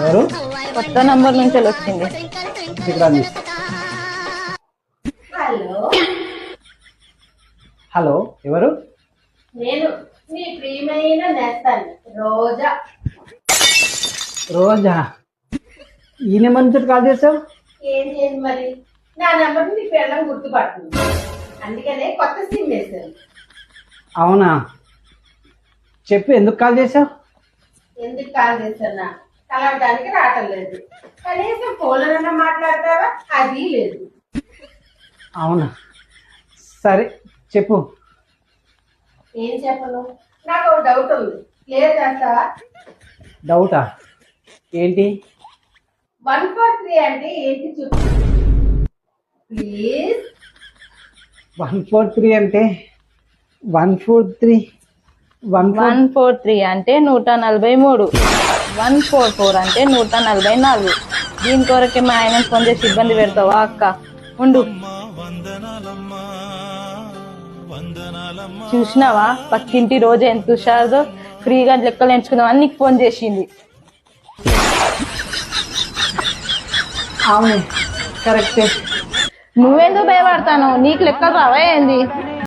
ఎవరు? కొత్త నంబర్ నుంచి వచ్చింది. హలో హలో, ఎవరు? నేను మీ ప్రియమైన నేస్తాను రోజా. రోజా? ఈ నెంబర్ నుంచి కాల్ చేసావు? ఏం చేయండి మరి, నా నెంబర్ నీ పిల్లలు గుర్తుపడుతుంది, అందుకనే కొత్త సిమ్ వేశాను. అవునా, చెప్పు ఎందుకు కాల్ చేసావు? ఎందుకు కాల్ చేస్తున్నా, కలవడానికి రావటం లేదు, కనీసం ఫోన్లోనన్నా మాట్లాడతావా, అది లేదు. అవునా, సరే చెప్పు. ఏం చెప్పను, నాకు ఒక డౌట్ ఉంది, క్లియర్ చేస్తావా? డౌటా? ఏంటి? 143 అంటే ఏంటి చెప్పు ప్లీజ్. 143 అంటే 143 143 అంటే 143, 144 అంటే 144. దీని కొరకే మా ఆయన ఫోన్ చేసి ఇబ్బంది పెడతావా అక్క? ఉండు. చూసినావా పక్కింటి రోజు ఎంత హుషారుదో, ఫ్రీగా లెక్కలు ఎంచుకుందామని నీకు ఫోన్ చేసింది. అవును, కరెక్టే. నువ్వెందుకు భయపడతాను? నీకు లెక్కలు రావా ఏంది?